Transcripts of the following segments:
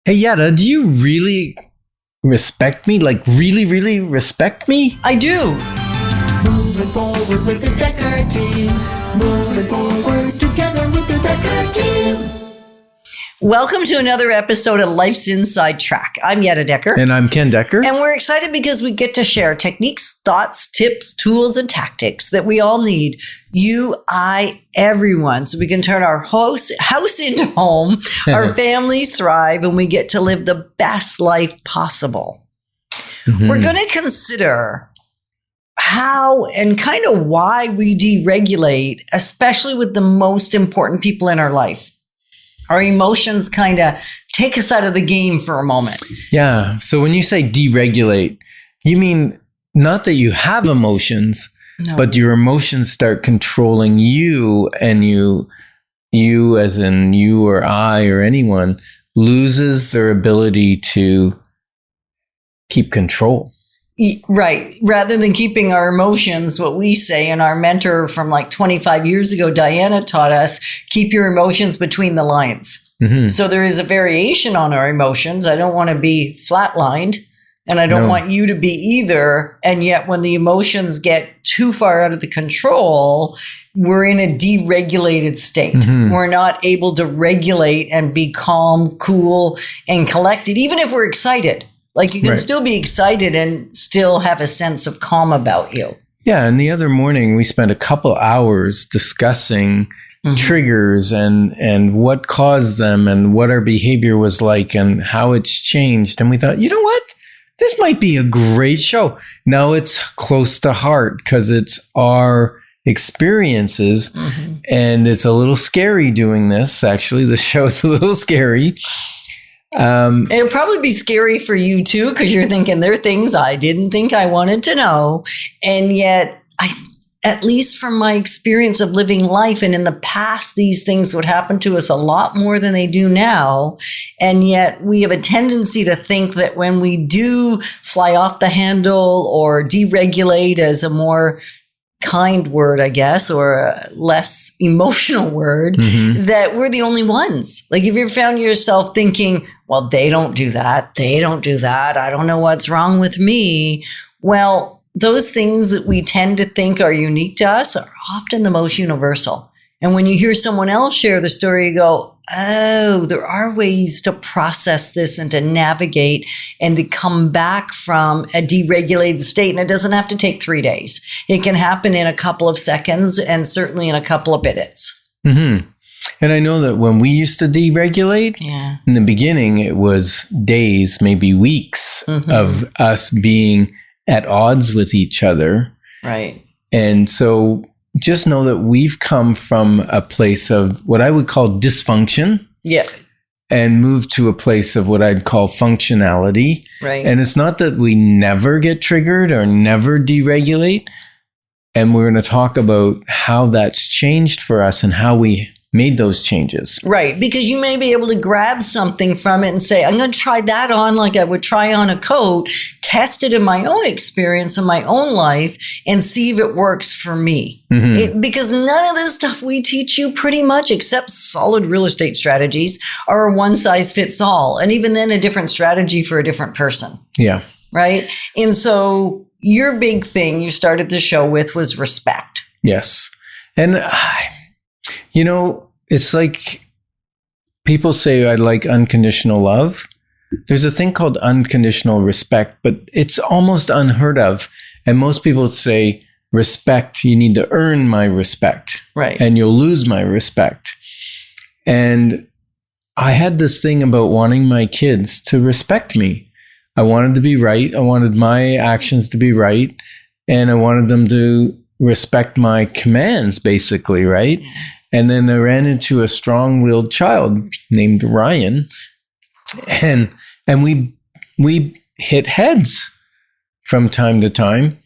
Hey, Yetta, do you really respect me? Like, really, really respect me? I do. Moving forward with the Decker team. Moving forward together with the Decker team. Welcome to another episode of Life's Inside Track. I'm Yetta Decker. And I'm Ken Decker. And we're excited because we get to share techniques, thoughts, tips, tools, and tactics that we all need. You, I, everyone. So we can turn our house into home, our families thrive, and we get to live the best life possible. Mm-hmm. We're going to consider how and kind of why we deregulate, especially with the most important people in our life. Our emotions kind of take us out of the game for a moment. Yeah. So when you say deregulate, you mean not that you have emotions, but your emotions start controlling you, and you as in you or I or anyone loses their ability to keep control. Right. Rather than keeping our emotions, what we say, and our mentor from like 25 years ago, Diana, taught us, keep your emotions between the lines. Mm-hmm. So there is a variation on our emotions. I don't want to be flatlined, and I don't want you to be either. And yet when the emotions get too far out of the control, we're in a deregulated state. Mm-hmm. We're not able to regulate and be calm, cool, and collected, even if we're excited. Like you can still be excited and still have a sense of calm about you. Yeah. And the other morning we spent a couple hours discussing triggers and what caused them and what our behavior was like and how it's changed. And we thought, you know what? This might be a great show. Now it's close to heart because it's our experiences, and it's a little scary doing this. Actually, the show's a little scary. It'll probably be scary for you too, because you're thinking there are things I didn't think I wanted to know. And yet, at least from my experience of living life, and in the past, these things would happen to us a lot more than they do now. And yet we have a tendency to think that when we do fly off the handle or deregulate, as a more kind word, I guess, or a less emotional word, that we're the only ones. Like if you ever found yourself thinking, well, they don't do that. They don't do that. I don't know what's wrong with me. Well, those things that we tend to think are unique to us are often the most universal. And when you hear someone else share the story, you go, oh, there are ways to process this and to navigate and to come back from a deregulated state. And it doesn't have to take 3 days. It can happen in a couple of seconds and certainly in a couple of minutes. Mm-hmm. And I know that when we used to deregulate, in the beginning, it was days, maybe weeks of us being at odds with each other. Right. And so just know that we've come from a place of what I would call dysfunction. Yeah. And moved to a place of what I'd call functionality. Right. And it's not that we never get triggered or never deregulate. And we're going to talk about how that's changed for us and how we made those changes. Right. Because you may be able to grab something from it and say, I'm going to try that on like I would try on a coat, test it in my own experience in my own life, and see if it works for me. Because none of this stuff we teach you pretty much, except solid real estate strategies, are a one size fits all. And even then a different strategy for a different person. Yeah. Right. And so your big thing you started the show with was respect. Yes. And you know, it's like people say, I like unconditional love. There's a thing called unconditional respect, but it's almost unheard of. And most people say, respect, you need to earn my respect. Right. And you'll lose my respect. And I had this thing about wanting my kids to respect me. I wanted to be right. I wanted my actions to be right. And I wanted them to respect my commands, basically, right? And then I ran into a strong-willed child named Ryan, and we hit heads from time to time.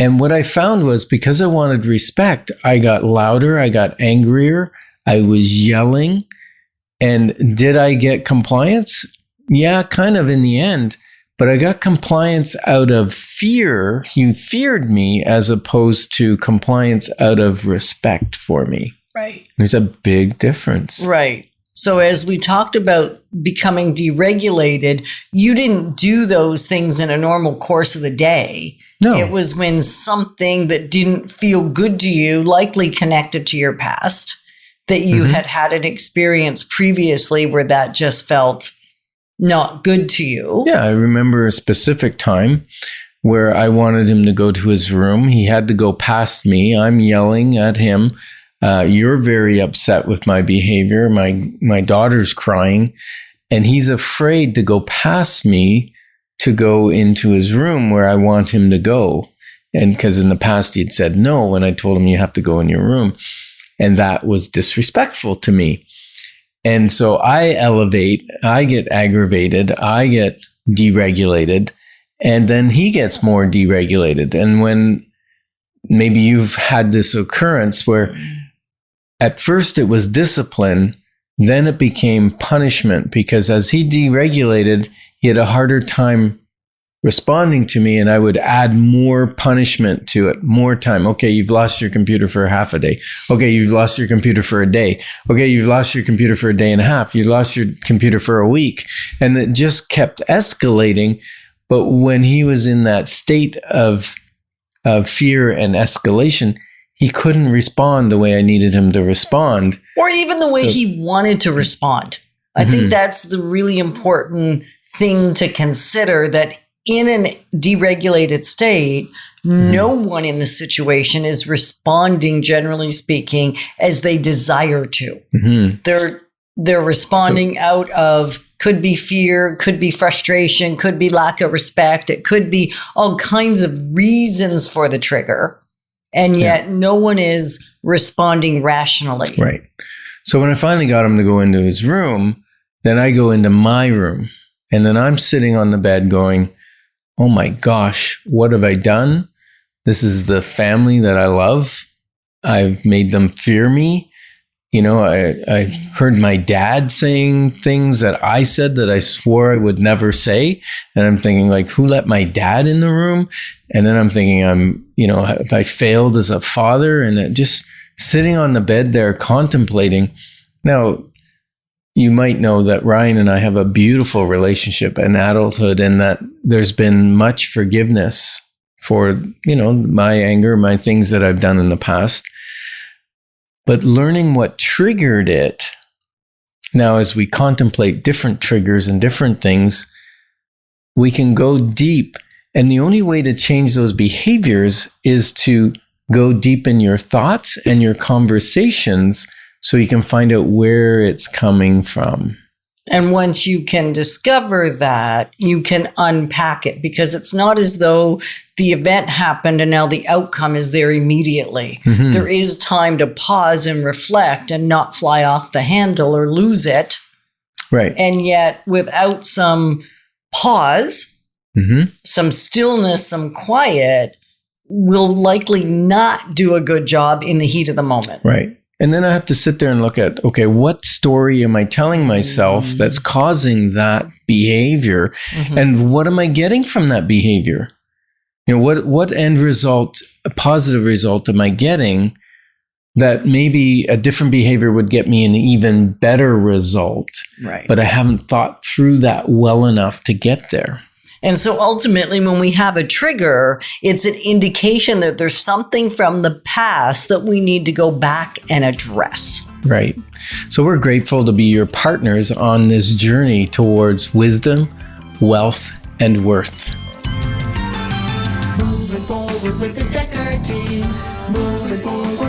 And what I found was because I wanted respect, I got louder, I got angrier, I was yelling. And did I get compliance? Yeah, kind of in the end. But I got compliance out of fear. He feared me as opposed to compliance out of respect for me. Right. There's a big difference. Right. So as we talked about becoming deregulated, you didn't do those things in a normal course of the day. No. It was when something that didn't feel good to you, likely connected to your past, that you had an experience previously where that just felt not good to you. Yeah, I remember a specific time where I wanted him to go to his room. He had to go past me. I'm yelling at him. You're very upset with my behavior. My daughter's crying, and he's afraid to go past me to go into his room where I want him to go. And because in the past he'd said no when I told him you have to go in your room. And that was disrespectful to me. And so I elevate, I get aggravated, I get deregulated, and then he gets more deregulated. And when maybe you've had this occurrence where at first it was discipline, then it became punishment, because as he deregulated, he had a harder time responding to me, and I would add more punishment to it, more time. Okay, you've lost your computer for half a day. Okay, you've lost your computer for a day. Okay, you've lost your computer for a day and a half. You lost your computer for a week. And it just kept escalating. But when he was in that state of fear and escalation, he couldn't respond the way I needed him to respond. Or even the way he wanted to respond. I think that's the really important thing to consider, that in an deregulated state, no one in the situation is responding, generally speaking, as they desire to. They're responding out of, could be fear, could be frustration, could be lack of respect. It could be all kinds of reasons for the trigger. And yet no one is responding rationally. Right. So when I finally got him to go into his room, then I go into my room. And then I'm sitting on the bed going, oh my gosh, what have I done? This is the family that I love. I've made them fear me. You know, I heard my dad saying things that I said that I swore I would never say. And I'm thinking, like, who let my dad in the room? And then I'm thinking, have I failed as a father? And just sitting on the bed there contemplating. Now, you might know that Ryan and I have a beautiful relationship in adulthood, and that there's been much forgiveness for, my anger, my things that I've done in the past. But learning what triggered it, now as we contemplate different triggers and different things, we can go deep. And the only way to change those behaviors is to go deep in your thoughts and your conversations, so you can find out where it's coming from. And once you can discover that, you can unpack it, because it's not as though the event happened and now the outcome is there immediately. There is time to pause and reflect and not fly off the handle or lose it. Right. And yet without some pause, some stillness, some quiet, we'll likely not do a good job in the heat of the moment. Right. And then I have to sit there and look at, okay, what story am I telling myself that's causing that behavior? And what am I getting from that behavior? What end result, a positive result am I getting that maybe a different behavior would get me an even better result? Right. But I haven't thought through that well enough to get there. And so ultimately, when we have a trigger, it's an indication that there's something from the past that we need to go back and address. Right. So we're grateful to be your partners on this journey towards wisdom, wealth, and worth. Moving forward with the Decker team. Moving forward.